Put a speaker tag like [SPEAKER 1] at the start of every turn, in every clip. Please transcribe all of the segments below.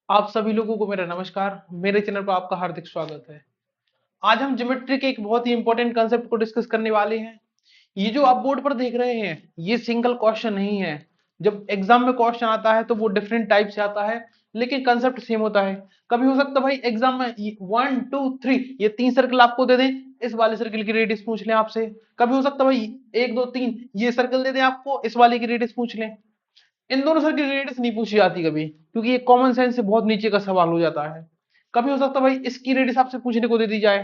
[SPEAKER 1] आप सभी लोगों को मेरा नमस्कार। मेरे चैनल पर आपका हार्दिक स्वागत है। आज हम ज्योमेट्री के एक बहुत ही इंपॉर्टेंट कंसेप्ट को डिस्कस करने वाले हैं। ये जो आप बोर्ड पर देख रहे हैं ये सिंगल क्वेश्चन नहीं है। जब एग्जाम में क्वेश्चन आता है तो वो डिफरेंट टाइप से आता है, लेकिन कंसेप्ट सेम होता है। कभी हो सकता है भाई एग्जाम में 1 2 3 ये 3 सर्कल आपको दे दें, इस वाले सर्कल की रेडियस पूछ लें आपसे। कभी हो सकता है भाई 1 2 3 ये सर्कल दे दें आपको, इस वाले की रेडियस पूछ लें। इन दोनों सर की रेडियस नहीं पूछी जाती कभी, क्योंकि ये कॉमन सेंस से बहुत नीचे का सवाल हो जाता है। कभी हो सकता है भाई इसकी रेडियस आपसे पूछने को दे दी जाए।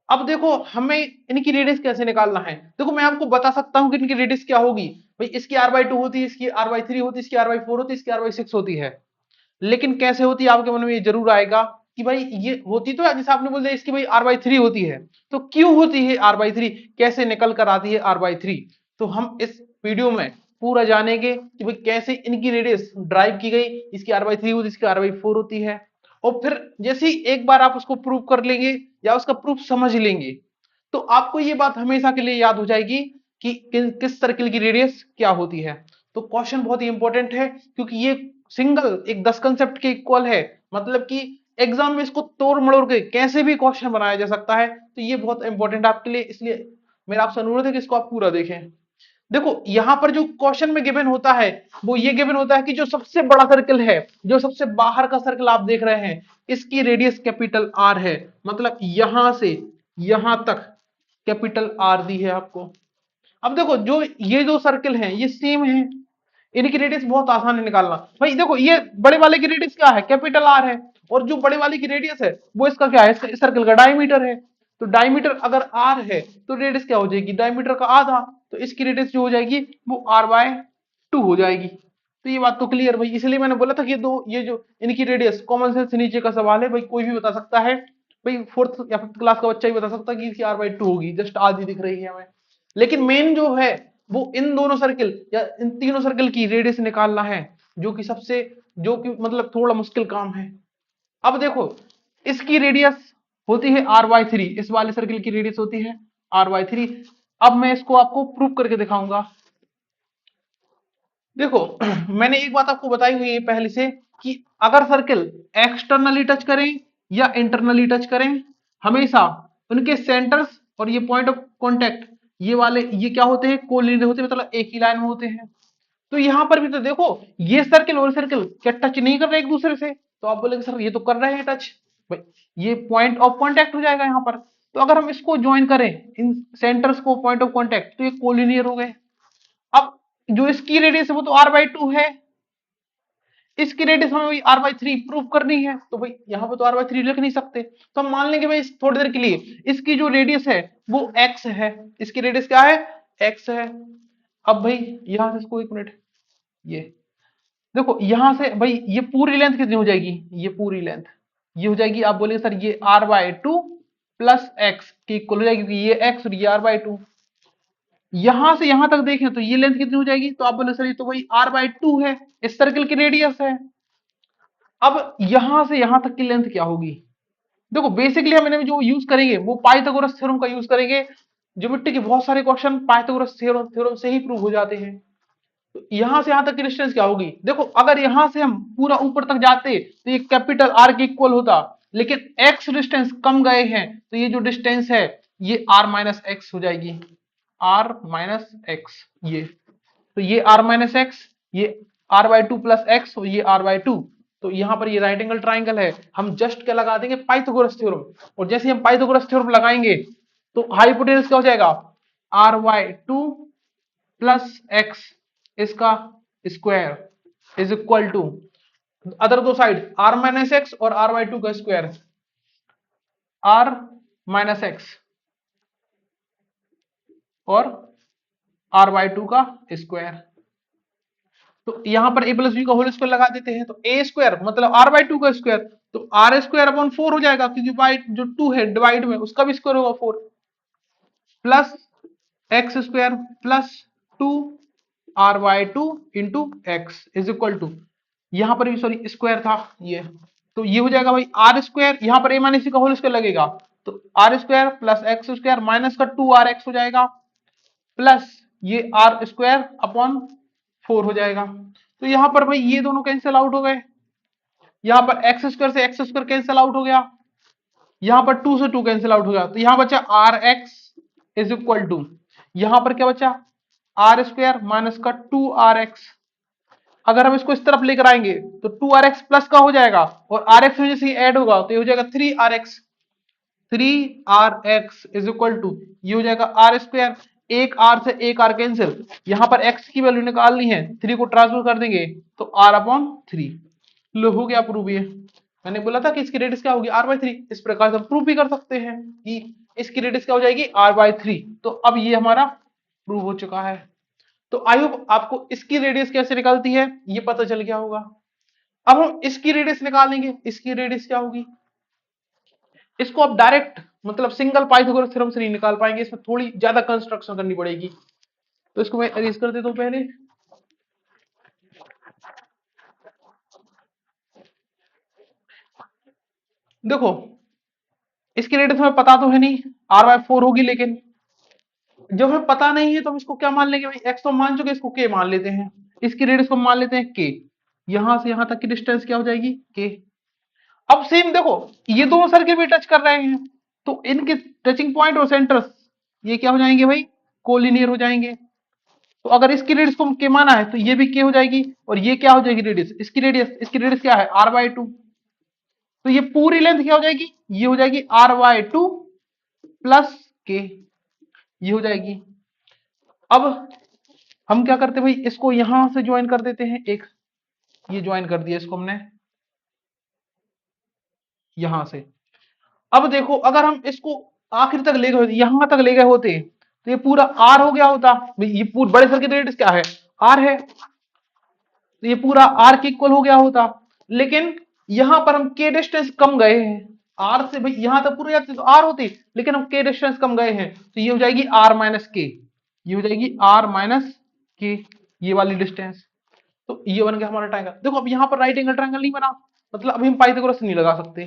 [SPEAKER 1] अब देखो हमें इनकी रेडियस कैसे निकालना है। देखो मैं आपको बता सकता हूं कि इनकी रेडियस क्या होगी। भाई इसकी r/2 होती है, इसकी r/3 होती है, इसकी r/4 होती है, इसकी r/6 होती है। लेकिन कैसे होती है आपके मन में ये जरूर आएगा कि भाई ये होती तो है, जैसे आपने बोल दिया इसकी भाई r/3 होती है, तो क्यों होती है r/3, कैसे निकल कर आती है r/3। तो हम इस वीडियो में पूरा जानेंगे कि भाई कैसे इनकी रेडियस ड्राइव की गई। इसकी r/3 होती है, इसकी r/4 होती है। और फिर जैसे ही एक बार आप उसको प्रूव कर लेंगे या उसका प्रूफ समझ लेंगे, तो आपको ये बात हमेशा के लिए याद हो जाएगी कि किस सर्किल की रेडियस क्या होती है। तो क्वेश्चन बहुत ही इंपॉर्टेंट है, क्योंकि ये सिंगल एक 10 कंसेप्ट के इक्वल है। मतलब कि एग्जाम में इसको तोड़ मड़ोड़ के कैसे भी क्वेश्चन बनाया जा सकता है। तो ये बहुत इंपॉर्टेंट आपके लिए, इसलिए मेरा आपसे अनुरोध है कि इसको आप पूरा देखें। देखो यहां पर जो क्वेश्चन में गिवन होता है वो ये गिवन होता है कि जो सबसे बड़ा सर्कल है, जो सबसे बाहर का सर्कल आप देख रहे हैं, इसकी रेडियस कैपिटल आर है। मतलब यहां से यहां तक कैपिटल आर दी है आपको। अब देखो जो ये दो सर्कल हैं ये सेम है, इनकी रेडियस बहुत आसान है निकालना। भाई देखो ये बड़े वाले की रेडियस क्या है, कैपिटल आर है। और जो बड़े वाले की रेडियस है वो इसका क्या है, इस सर्कल का डायमीटर है। तो डायमीटर अगर आर है तो रेडियस क्या हो जाएगी, डायमीटर का आधा। तो इसकी रेडियस जो हो जाएगी वो r/2 हो जाएगी। तो ये बात तो क्लियर भाई, इसलिए मैंने बोला था कि ये जो इनकी रेडियस कॉमन सेंस से नीचे का सवाल है, भाई कोई भी बता सकता है। भाई फोर्थ या फिफ्थ क्लास का बच्चा ही बता सकता है कि इसकी r/2 होगी, जस्ट आधी दिख रही है हमें। लेकिन मेन जो है वो इन दोनों सर्कल या इन तीनों सर्कल की रेडियस निकालना है, जो कि सबसे जो कि मतलब थोड़ा मुश्किल काम है। अब देखो इसकी रेडियस होती है r/3, इस वाले सर्कल की रेडियस होती है r/3। अब मैं इसको आपको प्रूव करके दिखाऊंगा। देखो मैंने एक बात आपको बताई हुई है पहले से कि अगर सर्कल एक्सटर्नली टच करें या इंटरनली टच करें, हमेशा उनके सेंटर्स और ये पॉइंट ऑफ कांटेक्ट ये वाले ये क्या होते हैं, कोलिनियर होते हैं, मतलब एक ही लाइन में होते हैं। तो यहां पर भी तो देखो ये सर्कल और सर्कल क्या टच नहीं कर रहे एक दूसरे से। तो आप बोलेंगे सर ये तो कर रहे हैं टच। भाई ये पॉइंट ऑफ कांटेक्ट हो जाएगा यहाँ पर। तो अगर हम इसको ज्वाइन करें इन सेंटर्स को पॉइंट ऑफ कांटेक्ट, तो ये कोलिनियर हो गए। अब जो इसकी रेडियस है वो तो r/2 है, इसकी रेडियस हमें r/3 प्रूव करनी है। तो भाई यहाँ पे तो r/3 लिख नहीं सकते, तो हम मान लेंगे भाई थोड़ी देर के लिए इसकी जो रेडियस है वो x है। इसकी रेडियस क्या है, x है। अब भाई यहां से इसको एक मिनट, ये देखो यहां से भाई ये पूरी लेंथ कितनी हो जाएगी, ये पूरी लेंथ ये हो जाएगी, आप बोलेंगे सर ये r/2 प्लस एक्स की इक्वल हो जाएगी, क्योंकि ये x और ये r/2। यहां से यहां तक देखें तो ये लेंथ कितनी हो जाएगी, तो आप बोले सर ये तो भाई r/2 है, इस सर्कल की रेडियस है। अब यहां से यहां तक की लेंथ क्या होगी। देखो बेसिकली हम इन्हें जो यूज करेंगे वो पाइथागोरस थ्योरम का यूज करेंगे। ज्योमेट्री के बहुत सारे क्वेश्चन पाइथागोरस थ्योरम थ्योरम से ही प्रूव हो जाते हैं। तो यहां से यहां तक की डिस्टेंस क्या होगी, देखो अगर यहां से हम पूरा ऊपर तक जाते तो ये कैपिटल आर के इक्वल होता। लेकिन एक्स डिस्टेंस कम गए हैं, तो ये जो डिस्टेंस है ये r-x हो जाएगी, r-x। ये तो ये r-x, ये r/2 प्लस एक्स, ये r/2। तो यहां पर ये राइट एंगल ट्राइंगल है, हम जस्ट क्या लगा देंगे, पाइथागोरस थ्योरम। और जैसे हम पाइथागोरस थ्योरम लगाएंगे तो हाइपोटेनस क्या हो जाएगा, r/2 प्लस एक्स इसका square is equal to other दो साइड r-x और r/2 का स्क्वायर, r-x और r/2 का स्क्वायर। तो यहां पर a प्लस बी का होल स्क्वायर लगा देते हैं, तो a स्क्वायर मतलब r/2 का स्क्वायर, तो r स्क्वायर अपॉन 4 हो जाएगा, क्योंकि बाई जो 2 है डिवाइड में उसका भी स्क्वायर होगा 4, plus X square plus 2 r/2 into X is equal to, यहां पर भी सॉरी स्क्वायर था ये, तो ये हो जाएगा भाई आर स्क्वायर, यहां पर a माइनस का होल स्क्वायर लगेगा, तो R square plus X square minus का 2rx हो जाएगा, प्लस ये आर स्क्वायर अपॉन 4 हो जाएगा। तो यहां पर भाई ये दोनों कैंसिल आउट हो गए। यहाँ पर एक्स स्क्वायर से एक्स स्क्वायर कैंसिल आउट हो गया, यहाँ पर 2 से 2 कैंसिल आउट हो गया, तो यहाँ बचा R X is equal to, यहाँ पर क्या बचा आर स्क्वायर माइनस का 2 RX। अगर हम इसको इस तरफ लेकर आएंगे तो 2 RX प्लस का हो जाएगा और RX में जैसे ऐड होगा तो ये हो जाएगा 3 RX। 3 RX is equal to, ये हो जाएगा आर स्क्वायर, एक आर से एक आर कैंसिल, यहां पर एक्स की वैल्यू निकालनी है, 3 को ट्रांसफर कर देंगे तो R/3। लो हो गया प्रूव। ये मैंने बोला था कि इसकी रेडियस क्या होगी R/3, इस प्रकार से हम प्रूव भी कर सकते हैं कि इसकी रेडियस क्या हो जाएगी R/3। तो अब ये हमारा प्रूव हो चुका है। तो आई होप आपको इसकी रेडियस कैसे निकलती है ये पता चल गया होगा। अब हम इसकी रेडियस निकालेंगे, इसकी रेडियस क्या होगी, इसको आप डायरेक्ट मतलब सिंगल पाइथागोरस थ्योरम से नहीं निकाल पाएंगे, इसमें थोड़ी ज्यादा कंस्ट्रक्शन करनी पड़ेगी। तो इसको मैं अरेज कर देता हूं पहले। देखो इसकी रेडियस हमें पता तो है नहीं, R/4 होगी, लेकिन जब हमें पता नहीं है तो हम इसको क्या मान लेंगे भाई, एक्स तो मान चुके, इसको के मान लेते हैं, इसकी रेडियस को मान लेते हैं के, यहां से यहां तक की डिस्टेंस क्या हो जाएगी के। अब सेम देखो ये दोनों सर्किल भी टच कर रहे हैं तो इनके टचिंग पॉइंट और सेंटर्स ये क्या हो जाएंगे भाई, कोलिनियर हो जाएंगे। तो अगर इसकी रेडियस को के माना है तो ये भी के हो जाएगी, और ये क्या हो जाएगी रेडियस, इसकी रेडियस क्या है R/2। तो ये पूरी लेंथ क्या हो जाएगी, ये हो जाएगी R/2 प्लस के, ये हो जाएगी। अब हम क्या करते हैं भाई, इसको यहां से ज्वाइन कर देते हैं, एक ये ज्वाइन कर दिया इसको हमने यहां से। अब देखो अगर हम इसको आखिर तक ले गए, यहां तक ले गए होते तो ये पूरा R हो गया होता भाई, ये पूरे बड़े सर्किट रेडियस क्या है R है, तो ये पूरा R के इक्वल हो गया होता। लेकिन यहां पर हम के डिस्टेंस कम गए हैं, R से भाई यहां तक पूरे जाते तो R होती, लेकिन हम के डिस्टेंस कम गए हैं तो ये हो जाएगी R-K, ये हो जाएगी R-K, ये वाली डिस्टेंस। तो ये बन गया हमारा ट्रायंगल। देखो अब यहां पर राइट एंगल ट्रायंगल नहीं बना, मतलब अभी हम पाइथागोरस नहीं लगा सकते।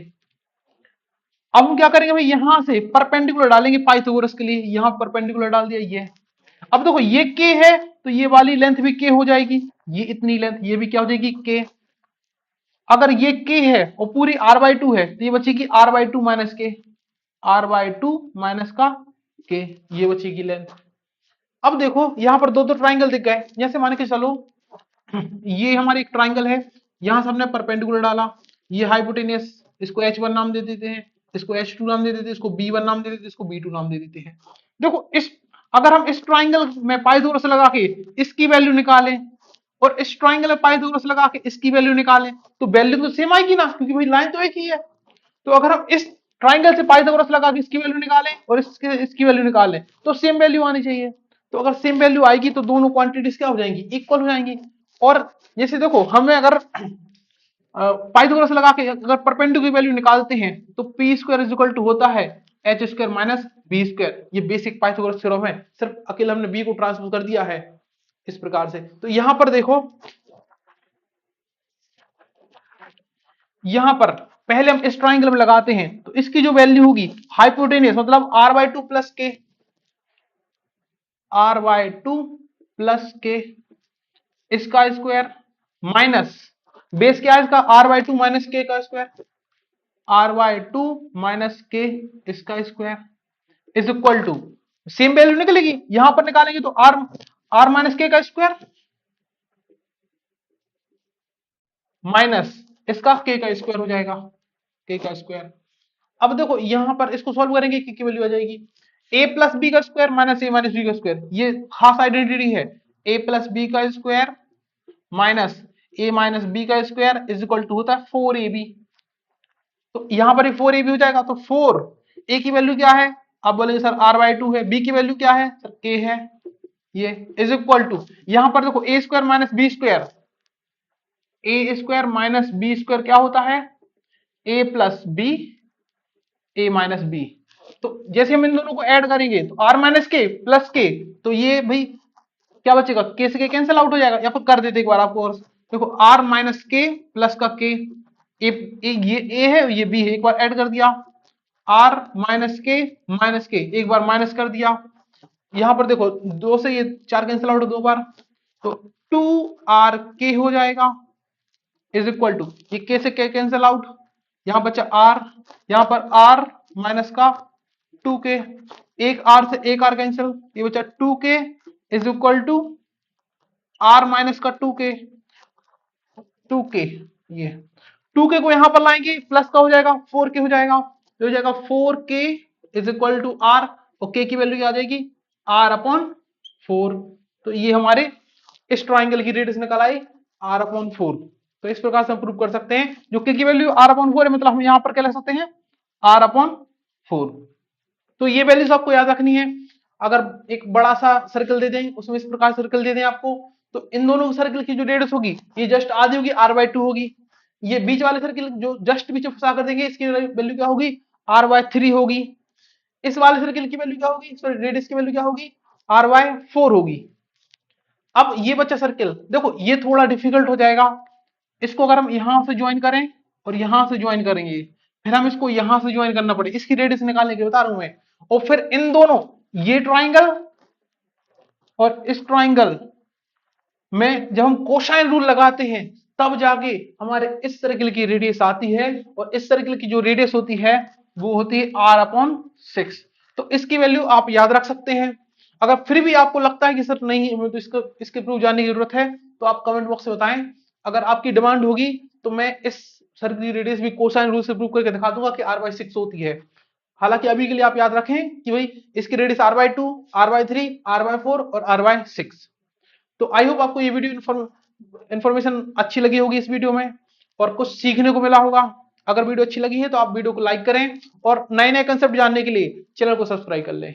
[SPEAKER 1] अब हम क्या करेंगे भाई, यहां से परपेंडिकुलर डालेंगे पाइथागोरस के लिए, यहां परपेंडिकुलर डाल दिया ये। अब देखो ये के है तो ये वाली लेंथ भी के हो जाएगी, ये इतनी लेंथ ये भी क्या हो जाएगी के। अगर ये के है और पूरी R/2 है तो ये बचेगी R/2 माइनस के, R/2 माइनस का के, ये बचेगी लेंथ। अब देखो यहां पर दो दो ट्राइंगल दिख गए, जैसे मान के चलो ये हमारे एक ट्राइंगल है, यहां से हमने परपेंडिकुलर डाला, ये हाइपोटेनियस, इसको H1 नाम दे देते हैं, इसको H2 नाम दे देते हैं, इसको B1 नाम दे देते हैं, इसको B2 नाम दे देते हैं। देखो इस अगर हम इस ट्राइंगल में पाइथागोरस लगा के इसकी वैल्यू निकालें और इस ट्राइंगल में पाइथागोरस लगा के इसकी वैल्यू निकालें तो वैल्यू तो सेम आएगी ना, क्योंकि भाई लाइन तो एक ही है। तो अगर हम इस ट्राइंगल से पाइथागोरस लगा के इसकी वैल्यू निकालें और इसकी वैल्यू निकालें तो सेम वैल्यू आनी चाहिए। तो अगर सेम वैल्यू आएगी तो दोनों क्वांटिटीज क्या हो जाएंगी, इक्वल हो जाएंगी। और जैसे देखो हमें अगर पाइथागोरस लगा के अगर परपेंडिकुलर वैल्यू निकालते हैं तो P square is equal to होता है H square minus B square. ये बेसिक पाइथागोरस थ्योरम है, सिर्फ अकेले हमने बी को ट्रांसफर कर दिया है इस प्रकार से। तो यहां पर देखो, यहां पर पहले हम इस ट्राइंगल में लगाते हैं तो इसकी जो वैल्यू होगी हाइपोटेनियस मतलब R/2 प्लस के, R/2 प्लस के इसका स्क्वायर माइनस बेस क्या है इसका R/2 माइनस के का स्क्वायर, R/2 माइनस के इसका square is equal to, same value निकलेगी यहां पर निकालेंगे तो R माइनस के का स्क्वायर माइनस इसका के का स्क्वायर हो जाएगा, के का स्क्वायर। अब देखो यहां पर इसको सॉल्व करेंगे की वैल्यू आ जाएगी a प्लस बी का स्क्वायर माइनस ए माइनस बी का स्क्वायर, ये खास आइडेंटिटी है, a प्लस बी का स्क्वायर माइनस ए माइनस बी का स्क्वायर इज इक्वल टू होता है 4ab। तो यहां पर 4ab हो जाएगा, तो 4 a की वैल्यू क्या है, आप बोलेंगे सर R/2 है, b की वैल्यू क्या है सर k है, ये इज इक्वल टू यहां पर देखो a square minus B square, A square minus B square क्या होता है A plus B, A minus B. तो जैसे हम इन दोनों को ऐड करेंगे तो आर माइनस के प्लस के, तो ये भाई क्या बचेगा, के से के कैंसिल आउट हो जाएगा, या फिर कर देते एक बार आपको और देखो आर माइनस के प्लस का के, ये ए है ये बी है, एक बार ऐड कर दिया आर माइनस के एक बार माइनस कर दिया, यहां पर देखो दो से ये चार कैंसिल आउट दो बार, तो 2 RK हो जाएगा इज इक्वल टू, ये के से के कैंसिल आउट, यहां बचा आर, यहां पर आर माइनस का 2k, एक आर से एक आर कैंसिल, ये बचा 2k is equal to R minus का 2k, 2k, ये 2k को यहां पर लाएंगे प्लस का हो जाएगा 4k हो जाएगा, तो हो जाएगा 4k is equal to R, और k की वैल्यू क्या आ जाएगी r अपॉन 4। तो ये हमारे इस ट्राइंगल की रेडियस निकल आई r अपॉन 4। तो इस प्रकार से हम प्रूव कर सकते हैं, जो k की वैल्यू r अपॉन 4 है, मतलब हम यहां पर क्या लिख सकते हैं r अपॉन 4। तो ये वैल्यूज आपको याद रखनी है। अगर एक बड़ा सा सर्कल दे दें, उसमें इस प्रकार सर्कल दे दें आपको, तो इन दोनों सर्कल की जो रेडियस होगी ये जस्ट आधी होगी, r/2 होगी। ये बीच वाले सर्कल जो जस्ट बीच में फंसा कर देंगे, इसकी वैल्यू क्या होगी r/3 होगी। इस वाले सर्कल की वैल्यू क्या होगी, सॉरी रेडियस की वैल्यू क्या होगी r/4 होगी। अब ये बच्चा सर्कल देखो, ये थोड़ा डिफिकल्ट हो जाएगा। इसको अगर हम यहां से ज्वाइन करें और यहां से ज्वाइन करेंगे, फिर हम इसको यहां से ज्वाइन करना पड़े, इसकी रेडियस निकालने के बता रहा हूं मैं। और फिर इन दोनों, ये ट्राइंगल और इस ट्राइंगल में जब हम कोसाइन रूल लगाते हैं, तब जाके हमारे इस सर्कल की रेडियस आती है, और इस सर्कल की जो रेडियस होती है वो होती है r/6। तो इसकी वैल्यू आप याद रख सकते हैं। अगर फिर भी आपको लगता है कि सर नहीं हमें तो इसके प्रूफ जानने की जरूरत है, तो आप कमेंट बॉक्स में बताएं। अगर आपकी डिमांड होगी तो मैं इस सर्कल की रेडियस भी कोसाइन रूल से प्रूव करके दिखा दूंगा कि r/6 होती है। हालांकि अभी के लिए आप याद रखें कि भाई इसकी रेडियस r/2, r/3, r/4 और r/6। तो आई होप आपको ये वीडियो इंफॉर्मेशन अच्छी लगी होगी इस वीडियो में, और कुछ सीखने को मिला होगा। अगर वीडियो अच्छी लगी है तो आप वीडियो को लाइक करें, और नए नए कंसेप्ट जानने के लिए चैनल को सब्सक्राइब कर लें।